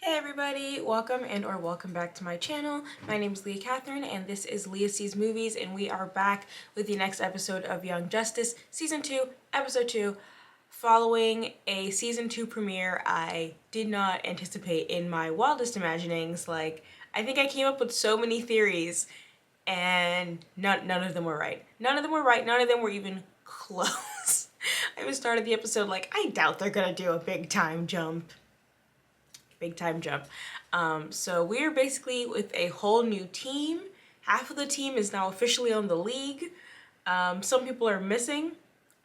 Hey everybody, welcome back to my channel. My name is Leah Catherine and this is Leah Sees Movies, and we are back with the next episode of Young Justice Season 2, Episode 2. Following a Season 2 premiere I did not anticipate in my wildest imaginings. I think I came up with so many theories and none of them were right. None of them were right, none of them were even close. I even started the episode like, I doubt they're gonna do a big time jump. So we're basically with a whole new team. Half of the team is now officially on the league. Some people are missing.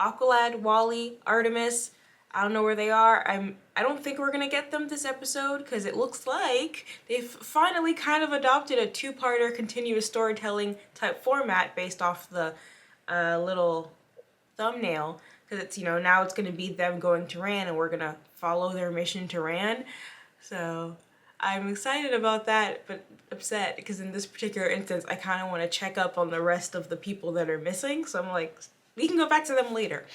Aqualad, Wally, Artemis. I don't know where they are. I don't think we're gonna get them this episode because it looks like they've finally kind of adopted a two-parter continuous storytelling type format based off the little thumbnail. Because it's, now it's gonna be them going to Rann and we're gonna follow their mission to Rann. So I'm excited about that, but upset because in this particular instance, I kind of want to check up on the rest of the people that are missing. So I'm like, we can go back to them later.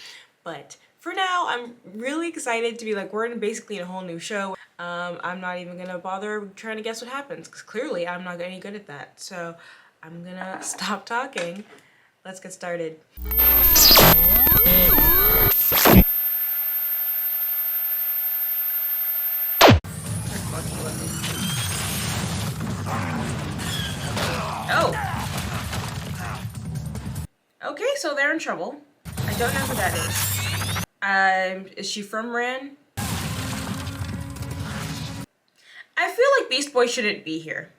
But for now, I'm really excited to be like, we're basically in a whole new show. I'm not even going to bother trying to guess what happens because clearly I'm not any good at that. So I'm going to stop talking. Let's get started. Oh! Okay, so they're in trouble. I don't know who that is. Is she from Rann? I feel like Beast Boy shouldn't be here.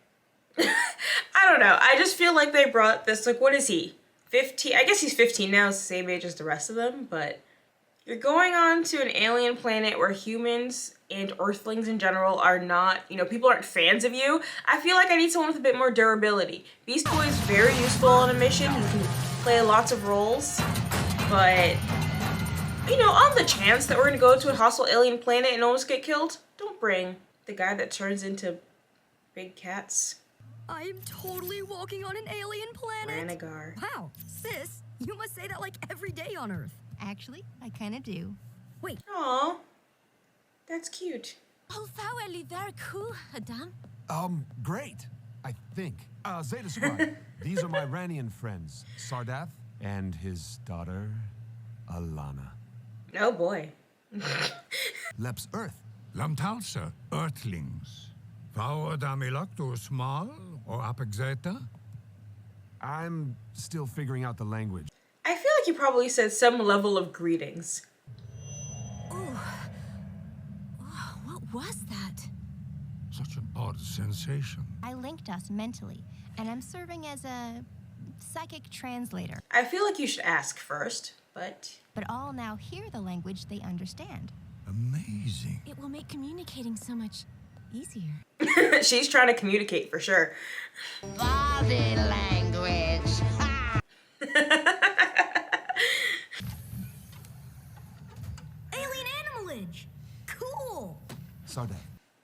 I don't know. I just feel like they brought this, what is he? 15? I guess he's 15 now, it's the same age as the rest of them, but you're going on to an alien planet where humans and Earthlings in general are not, people aren't fans of you. I feel like I need someone with a bit more durability. Beast Boy is very useful on a mission. He can play lots of roles. But, on the chance that we're going to go to a hostile alien planet and almost get killed, don't bring the guy that turns into big cats. I'm totally walking on an alien planet. Rann. Wow, sis, you must say that like every day on Earth. Actually, I kind of do. Wait. Aw, that's cute. Oh, really very cool, Adam. Great, I think. Zeta Squad, these are my Rannian friends, Sardath and his daughter, Alana. Oh boy. Leps Earth. Lamtalsa, Earthlings. Vau Adamilacto small or Apexeta? I'm still figuring out the language. I feel like you probably said some level of greetings. Ooh. Oh, what was that? Such an odd sensation. I linked us mentally, and I'm serving as a psychic translator. I feel like you should ask first, but all now hear the language they understand. Amazing. It will make communicating so much easier. she's trying to communicate for sure. Body language. Alien animalage. Cool. Sardath.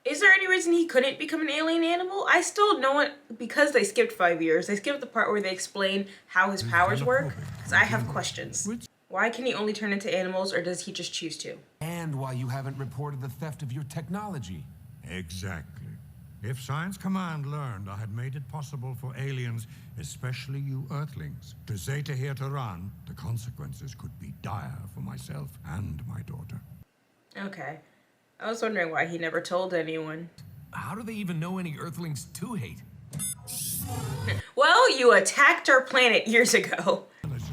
Is there any reason he couldn't become an alien animal? I still know it because they skipped 5 years. They skipped the part where they explain how his powers work. Because I have questions. Why can he only turn into animals, or does he just choose to? And why you haven't reported the theft of your technology. Exactly. If Science Command learned I had made it possible for aliens, especially you Earthlings, to Zeta here to Rann, the consequences could be dire for myself and my daughter. Okay. I was wondering why he never told anyone. How do they even know any Earthlings to hate? Well, you attacked our planet years ago.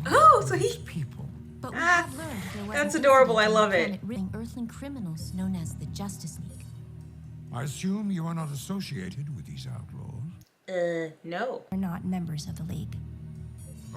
Oh, so he... People. But we Ah, have learned there was that's an adorable, I incident on love the it. planet ring Earthling criminals known as the Justice League. I assume you are not associated with these outlaws? No. They're not members of the League.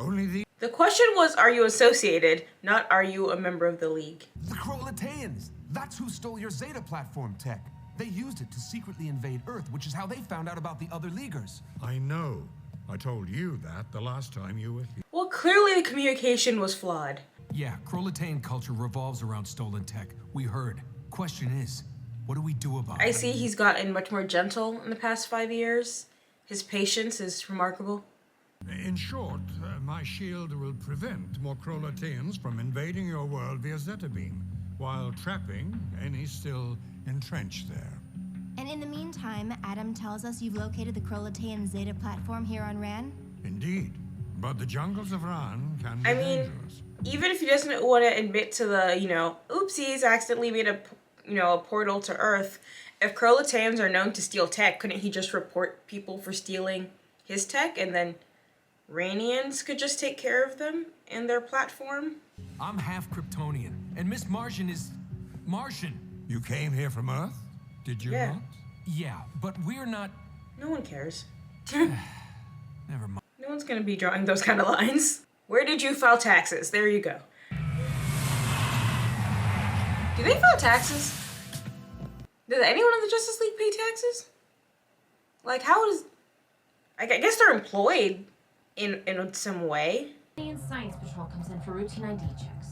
Only the... The question was, are you associated, not are you a member of the League? The Kroloteans! That's who stole your Zeta platform tech. They used it to secretly invade Earth, which is how they found out about the other Leaguers. I know. I told you that the last time you were here. Well, clearly the communication was flawed. Yeah, Krolotean culture revolves around stolen tech. We heard. Question is, what do we do about I it? see he's gotten much more gentle in the past 5 years. His patience is remarkable. In short, my shield will prevent more Kroloteans from invading your world via Zeta beam, while trapping any still entrenched there. And And in the meantime, Adam tells us you've located the Krolotean Zeta platform here on Rann? Indeed. But the jungles of Rann can be I mean, dangerous. even if he doesn't want to admit to the, oopsies, accidentally made a portal to Earth, if Kroloteans are known to steal tech, couldn't he just report people for stealing his tech, and then Rannians could just take care of them and their platform? I'm half Kryptonian, and Miss Martian is Martian. You came here from Earth? Did you Yeah. not? Yeah, but we're not. No one cares. Never mind. No one's gonna be drawing those kind of lines. Where did you file taxes? There you go. Do they file taxes? Does anyone in the Justice League pay taxes? Like, how is... I guess they're employed in some way. Alien Science Patrol comes in for routine ID checks.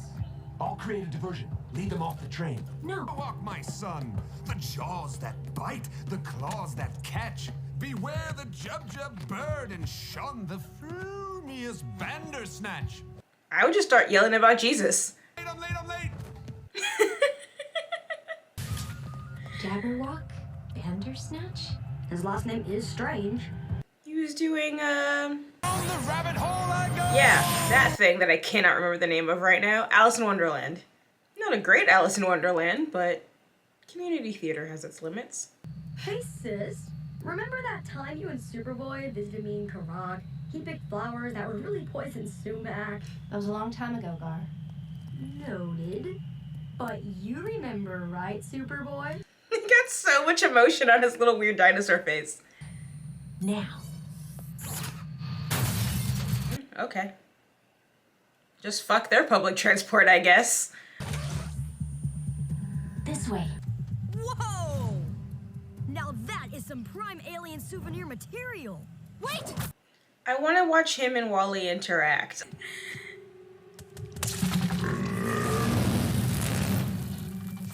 I'll create a diversion. Lead them off the train. No. Walk, my son. The jaws that bite, the claws that catch. Beware the jub-jub bird and shun the frumious bandersnatch. I would just start yelling about Jesus. I'm late. Jabberwock? Bandersnatch? His last name is strange. He was doing, On the rabbit hole I go. yeah, that thing that I cannot remember the name of right now. Alice in Wonderland. Not a great Alice in Wonderland, but community theater has its limits. Hey sis, remember that time you and Superboy visited me in Karag? He picked flowers that would really poison sumac. That was a long time ago, Gar. Noted. But you remember, right, Superboy? He got so much emotion on his little weird dinosaur face. Now. Okay. Just fuck their public transport, I guess. This way. Whoa! Now that is some prime alien souvenir material. Wait! I want to watch him and Wally interact.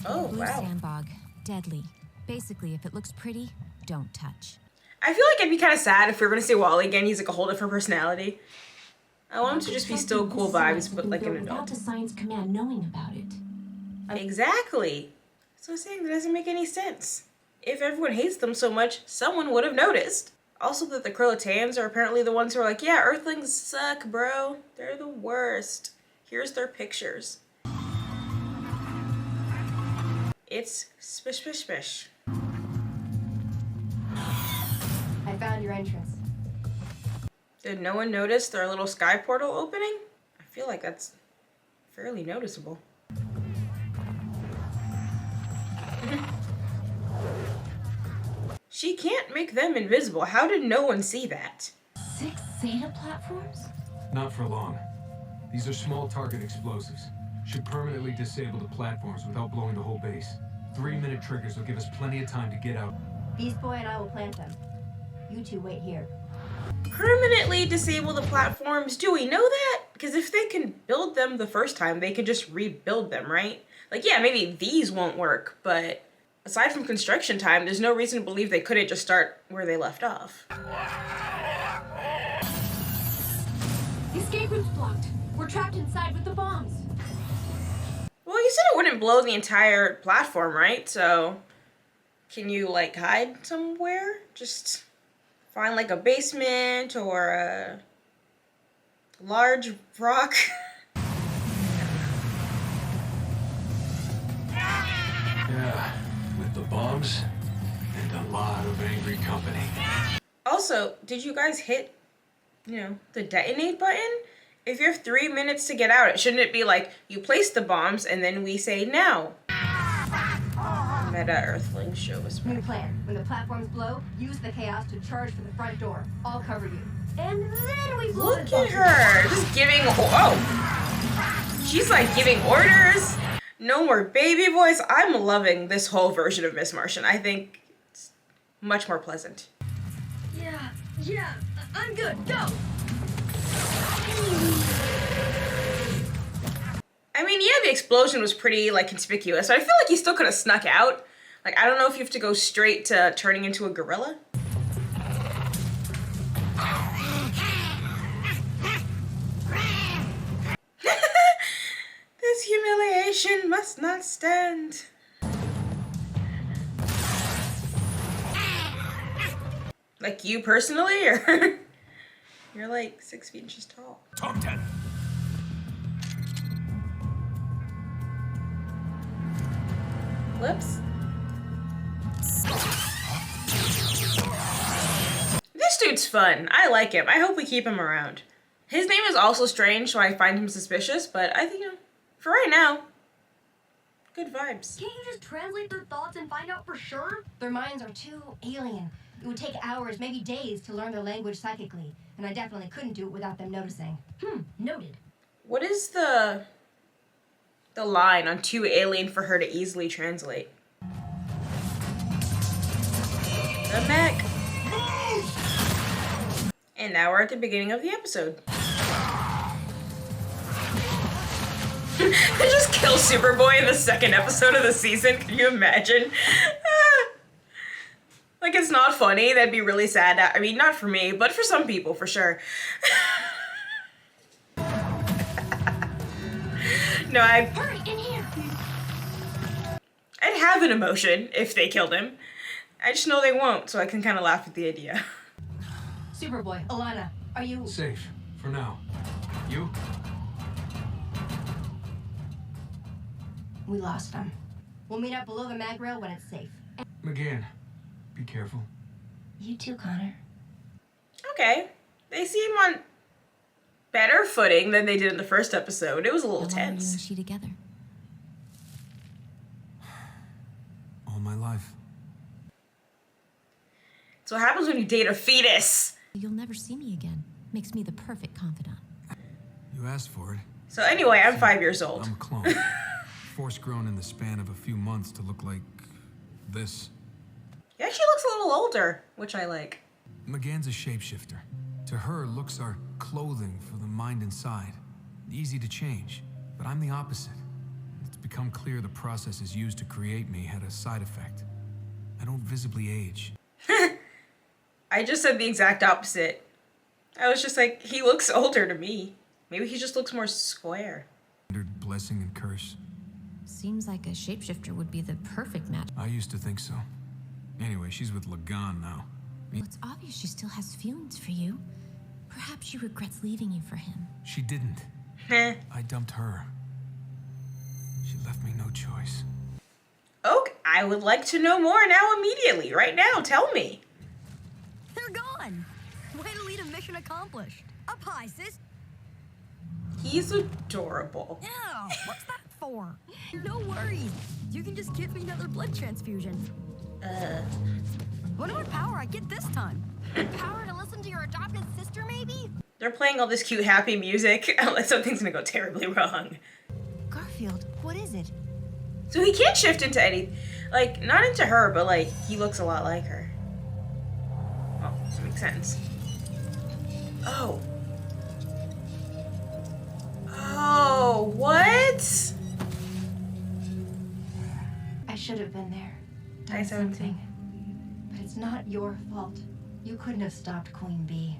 Oh, Blue wow. sandbog. Deadly. Basically, if it looks pretty, don't touch. I feel like I'd be kind of sad if we were going to see Wally again. He's like a whole different personality. I want him to just be still cool vibes, but like an Without adult. the science command knowing about it. Exactly. So saying that doesn't make any sense. If everyone hates them so much, someone would have noticed. Also that the Kroloteans are apparently the ones who are like, yeah, Earthlings suck, bro. They're the worst. Here's their pictures. It's spish spish spish. I found your entrance. Did no one notice their little sky portal opening? I feel like that's fairly noticeable. She can't make them invisible. How did no one see that? 6 Zeta platforms? Not for long. These are small target explosives. Should permanently disable the platforms without blowing the whole base. 3-minute triggers will give us plenty of time to get out. Beast Boy and I will plant them. You two wait here. Permanently disable the platforms? Do we know that? Because if they can build them the first time, they could just rebuild them, right? Like, yeah, maybe these won't work, but aside from construction time, there's no reason to believe they couldn't just start where they left off. The escape route's blocked. We're trapped inside with the bombs. Well, you said it wouldn't blow the entire platform, right? So, can you, like, hide somewhere? Just find, like, a basement or a large rock? Yeah, with the bombs and a lot of angry company. Also, did you guys hit, the detonate button? If you have 3 minutes to get out, shouldn't it be like, you place the bombs and then we say now? Meta Earthlings show us. New plan. When the platforms blow, use the chaos to charge for the front door. I'll cover you. And then we blow Look at her, just giving, she's like giving orders. No more baby voice. I'm loving this whole version of Miss Martian. I think it's much more pleasant. Yeah, I'm good. Go! I mean, yeah, the explosion was pretty, like, conspicuous, but I feel like he still could have snuck out. Like, I don't know if you have to go straight to turning into a gorilla. This humiliation must not stand. Like you personally, or you're like 6 feet inches tall. Tom 10. Whoops. This dude's fun. I like him. I hope we keep him around. His name is also strange, so I find him suspicious, but I think, you know, for right now, good vibes. Can't you just translate their thoughts and find out for sure? Their minds are too alien. It would take hours, maybe days, to learn their language psychically, and I definitely couldn't do it without them noticing. Noted. What is the line on too alien for her to easily translate? The mech. And now we're at the beginning of the episode. They just kill Superboy in the second episode of the season. Can you imagine? Like, it's not funny. That'd be really sad. I mean, not for me, but for some people, for sure. No, Hurry, in here! I'd have an emotion if they killed him. I just know they won't, so I can kind of laugh at the idea. Superboy, Alana, are you... Safe, for now. You? We lost them. We'll meet up below the mag rail when it's safe. McGann, be careful. You too, Connor. Okay. They seem on better footing than they did in the first episode. It was a little How long were you and tense. she together? All my life. It's what happens when you date a fetus. You'll never see me again. Makes me the perfect confidant. You asked for it. So anyway, I'm 5 years old. I'm a clone. Force grown in the span of a few months to look like this. Yeah, she looks a little older, which I like. McGann's a shapeshifter. To her, looks are clothing for the mind inside. Easy to change, but I'm the opposite. It's become clear the processes used to create me had a side effect. I don't visibly age. I just said the exact opposite. I was just like, he looks older to me. Maybe he just looks more square. Blessing and curse. Seems like a shapeshifter would be the perfect match. I used to think so. Anyway, she's with Lagan now. Well, it's obvious she still has feelings for you. Perhaps she regrets leaving you for him. She didn't. Heh. I dumped her. She left me no choice. Okay, I would like to know more now immediately. Right now, tell me. They're gone! Way to lead a mission accomplished. Up high, sis. He's adorable. Yeah, what's that for? No worries. You can just give me another blood transfusion. Wonder what power I get this time. Power to listen to your adopted sister, maybe? They're playing all this cute, happy music. Something's gonna go terribly wrong. Garfield, what is it? So he can't shift into any, like, not into her, but like, he looks a lot like her. Well, that makes sense. Oh. Oh, what? I should have been there. I Done saw something. But it's not your fault. You couldn't have stopped Queen Bee.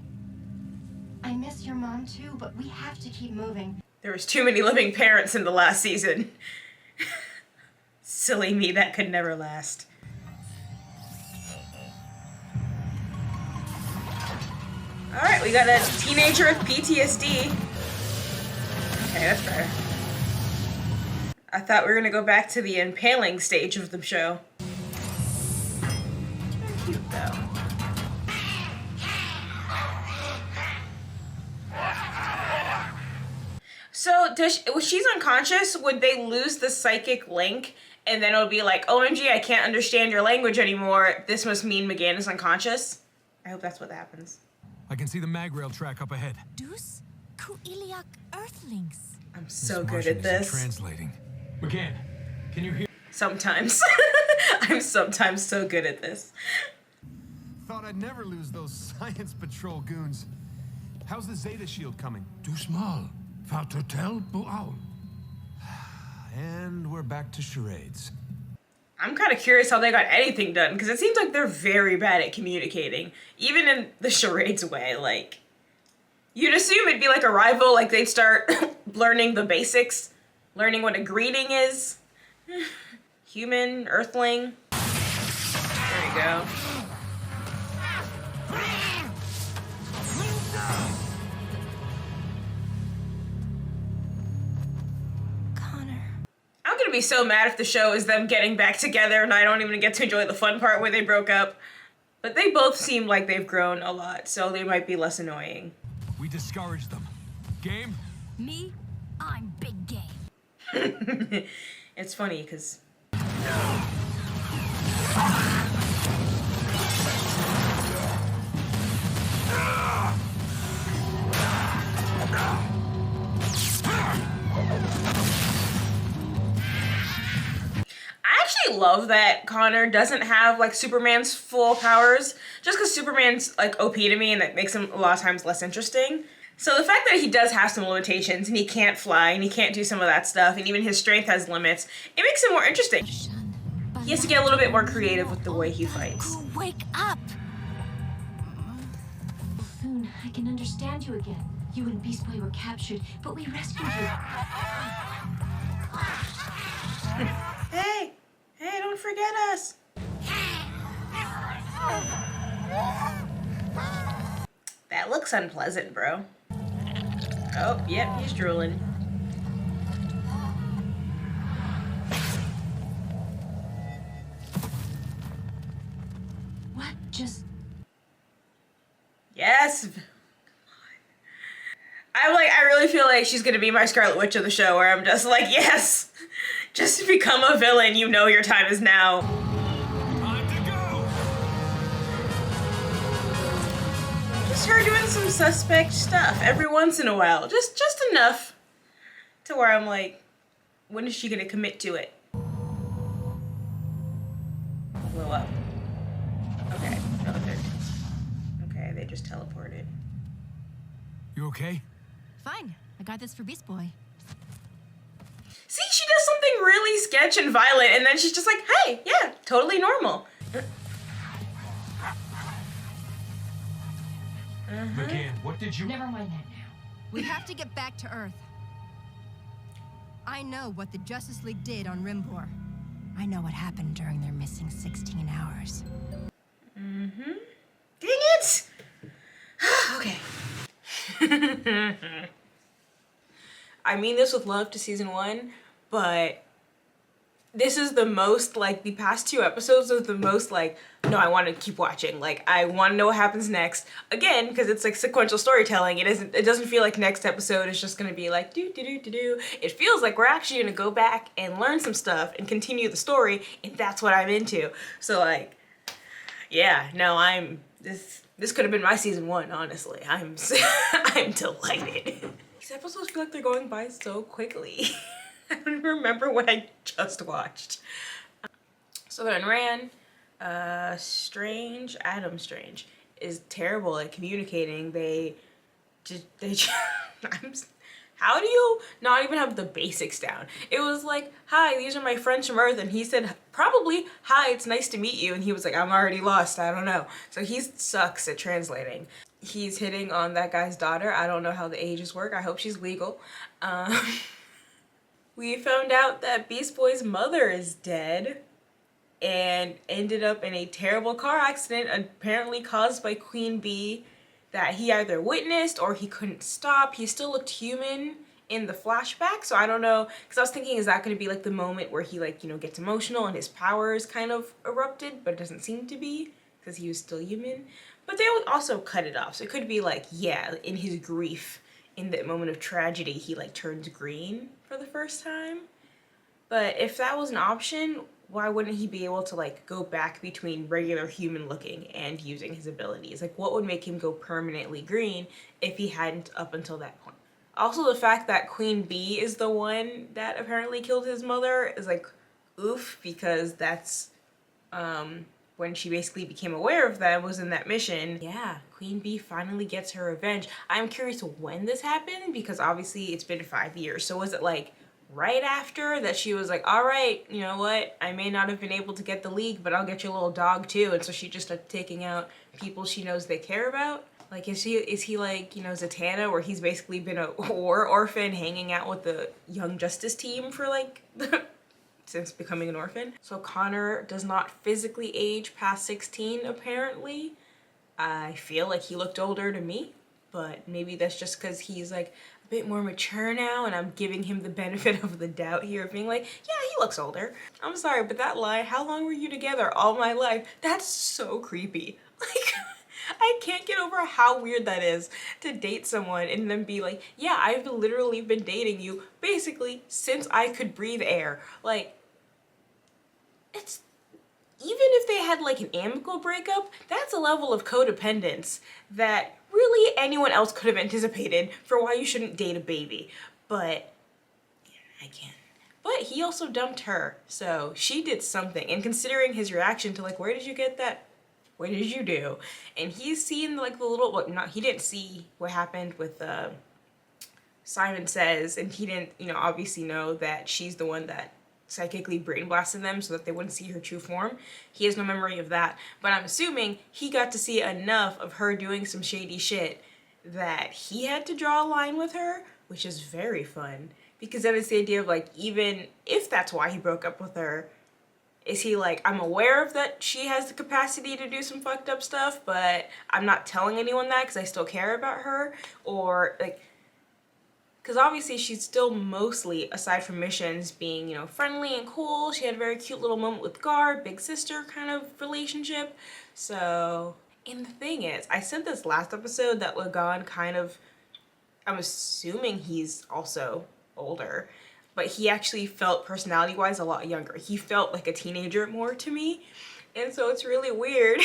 I miss your mom too, but we have to keep moving. There was too many living parents in the last season. Silly me, that could never last. Alright, we got a teenager with PTSD. Okay, that's better. I thought we were gonna go back to the impaling stage of the show. Very cute, though. So, when she's unconscious, would they lose the psychic link? And then it would be like, OMG, I can't understand your language anymore. This must mean McGann is unconscious. I hope that's what happens. I can see the mag rail track up ahead. Dus Kuiliak Earthlings. I'm so good Martian at isn't this. Translating. McGann, can you hear? Sometimes. I'm sometimes so good at this. Thought I'd never lose those Science Patrol goons. How's the Zeta shield coming? Too small. Far to tell, Bu'al. And we're back to charades. I'm kind of curious how they got anything done, because it seems like they're very bad at communicating. Even in the charades way, like... You'd assume it'd be like a rival, like they'd start learning the basics, learning what a greeting is. Human, Earthling. There you go. be so mad if the show is them getting back together and I don't even get to enjoy the fun part where they broke up. But they both seem like they've grown a lot, so they might be less annoying. We discouraged them. Game? Me? I'm big game. It's funny, because... I actually love that Connor doesn't have like Superman's full powers, just because Superman's like OP to me and that makes him a lot of times less interesting. So the fact that he does have some limitations and he can't fly and he can't do some of that stuff and even his strength has limits, it makes him more interesting. He has to get a little bit more creative with the way he fights. Wake up! Buffoon, I can understand you again. You and Beast Boy were captured, but we rescued you. Hey, don't forget us. That looks unpleasant, bro. Oh, yep, he's drooling. What just... Yes. I really feel like she's gonna be my Scarlet Witch of the show, where I'm just like, yes, just become a villain. You know your time is now. Time to go! Just her doing some suspect stuff every once in a while, just enough to where I'm like, when is she gonna commit to it? Blow up. Okay, no, okay, they just teleported. You okay? Fine. I got this for Beast Boy. See, she does something really sketch and violent, and then she's just like, hey, yeah, totally normal. McCann, what did you... Never mind that now. We have to get back to Earth. I know what the Justice League did on Rimbor. I know what happened during their missing 16 hours. Dang it! Okay. I mean this with love to season 1, but this is the most, like, the past 2 episodes are the most, like, no, I want to keep watching. Like, I want to know what happens next. Again, because it's, like, sequential storytelling. It doesn't feel like next episode is just going to be, like, do-do-do-do-do. It feels like we're actually going to go back and learn some stuff and continue the story, and that's what I'm into. So, like, yeah, no, this could have been my season 1, honestly. I'm delighted. These episodes feel like they're going by so quickly. I don't even remember what I just watched. So then Rann, Adam Strange is terrible at communicating. How do you not even have the basics down? It was like, hi, these are my friends from Earth, and he said, probably, hi, it's nice to meet you, and he was like, I'm already lost, I don't know. So he sucks at translating. He's hitting on that guy's daughter. I don't know how the ages work. I hope she's legal. We found out that Beast Boy's mother is dead and ended up in a terrible car accident, apparently caused by Queen Bee, that he either witnessed or he couldn't stop. He still looked human in the flashback, so I don't know, because I was thinking, is that going to be like the moment where he, like, you know, gets emotional and his powers kind of erupted, but it doesn't seem to be because he was still human. But they would also cut it off, so it could be like, yeah, in his grief, in that moment of tragedy, he like turns green for the first time. But if that was an option, why wouldn't he be able to like go back between regular human looking and using his abilities? Like, what would make him go permanently green if he hadn't up until that point? Also, the fact that Queen Bee is the one that apparently killed his mother is like, oof, because that's when she basically became aware of them, was in that mission. Yeah, Queen Bee finally gets her revenge. I'm curious when this happened, because obviously it's been 5 years. So was it like right after that she was like, all right, you know what, I may not have been able to get the League, but I'll get your little dog too, and so she just started taking out people she knows they care about? Like, is he like, you know, Zatanna, where he's basically been a war orphan hanging out with the Young Justice team for like since becoming an orphan? So Connor does not physically age past 16, apparently. I feel like he looked older to me, but maybe that's just because he's like bit more mature now, and I'm giving him the benefit of the doubt here of being like, yeah, he looks older. I'm sorry, but that line, how long were you together? All my life. That's so creepy. Like, I can't get over how weird that is to date someone and then be like, yeah, I've literally been dating you basically since I could breathe air. Like, it's, even if they had like an amicable breakup, that's a level of codependence that really anyone else could have anticipated for why you shouldn't date a baby. But yeah, I can't. But he also dumped her, so she did something. And considering his reaction to like, where did you get that? What did you do? And he's seen like the little, well, not, he didn't see what happened with Simon Says, and he didn't, you know, obviously know that she's the one that psychically brain blasted them so that they wouldn't see her true form. He has no memory of that, but I'm assuming he got to see enough of her doing some shady shit that he had to draw a line with her, which is very fun, because then it's the idea of like, even if that's why he broke up with her, is he like, I'm aware of that she has the capacity to do some fucked up stuff, but I'm not telling anyone that because I still care about her? Or like, because obviously she's still mostly, aside from missions, being, you know, friendly and cool. She had a very cute little moment with Guard, big sister kind of relationship. So, and the thing is, I said this last episode that Lagan kind of, I'm assuming he's also older, but he actually felt personality-wise a lot younger. He felt like a teenager more to me. And so it's really weird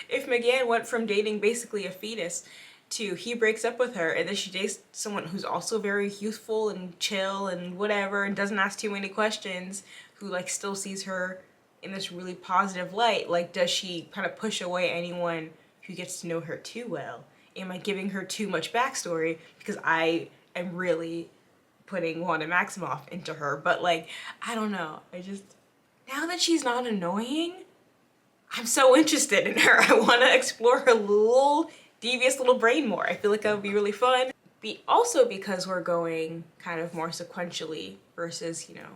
if McGann went from dating basically a fetus to he breaks up with her and then she dates someone who's also very youthful and chill and whatever and doesn't ask too many questions, who like still sees her in this really positive light. Like, does she kind of push away anyone who gets to know her too well? Am I giving her too much backstory because I am really putting Wanda Maximoff into her? But like, I don't know. I just, now that she's not annoying, I'm so interested in her. I want to explore her little devious little brain more. I feel like that would be really fun. Also because we're going kind of more sequentially versus, you know,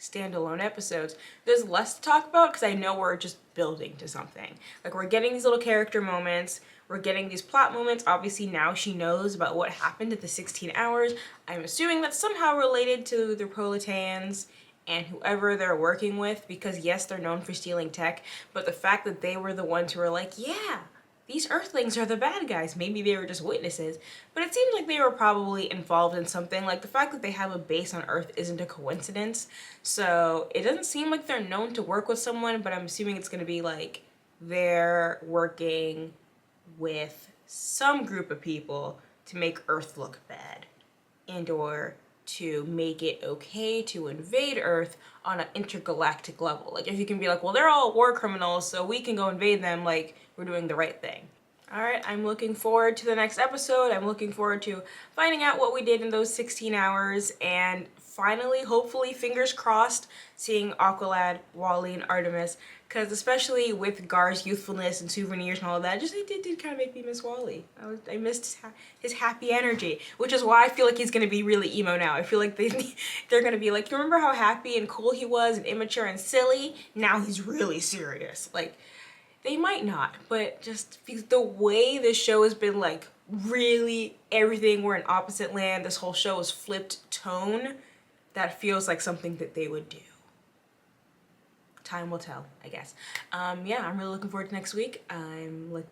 standalone episodes, there's less to talk about because I know we're just building to something. Like, we're getting these little character moments, we're getting these plot moments. Obviously now she knows about what happened at the 16 hours. I'm assuming that's somehow related to the Kroloteans and whoever they're working with, because yes, they're known for stealing tech, but the fact that they were the ones who were like, yeah, these Earthlings are the bad guys. Maybe they were just witnesses, but it seems like they were probably involved in something. Like, the fact that they have a base on Earth isn't a coincidence. So it doesn't seem like they're known to work with someone, but I'm assuming it's gonna be like they're working with some group of people to make Earth look bad and or to make it okay to invade Earth on an intergalactic level. Like, if you can be like, well, they're all war criminals, so we can go invade them, like, we're doing the right thing. All right, I'm looking forward to the next episode. I'm looking forward to finding out what we did in those 16 hours and finally, hopefully, fingers crossed, seeing Aqualad, Wally, and Artemis, because especially with Gar's youthfulness and souvenirs and all of that, it did kind of make me miss Wally. I missed his happy energy, which is why I feel like he's going to be really emo now. I feel like they're going to be like, you remember how happy and cool he was and immature and silly? Now he's really serious. Like, they might not, but just the way this show has been, like, really everything, we're in opposite land, this whole show is flipped tone, that feels like something that they would do. Time will tell, I guess. Yeah, I'm really looking forward to next week. I'm like,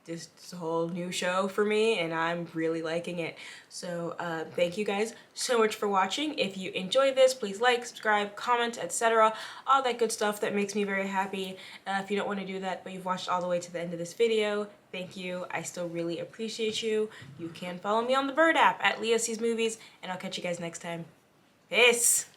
this is a whole new show for me and I'm really liking it. So thank you guys so much for watching. If you enjoyed this, please like, subscribe, comment, etc. All that good stuff that makes me very happy. If you don't want to do that but you've watched all the way to the end of this video, thank you. I still really appreciate you. You can follow me on the Bird app at Leah Sees Movies, and I'll catch you guys next time. Peace!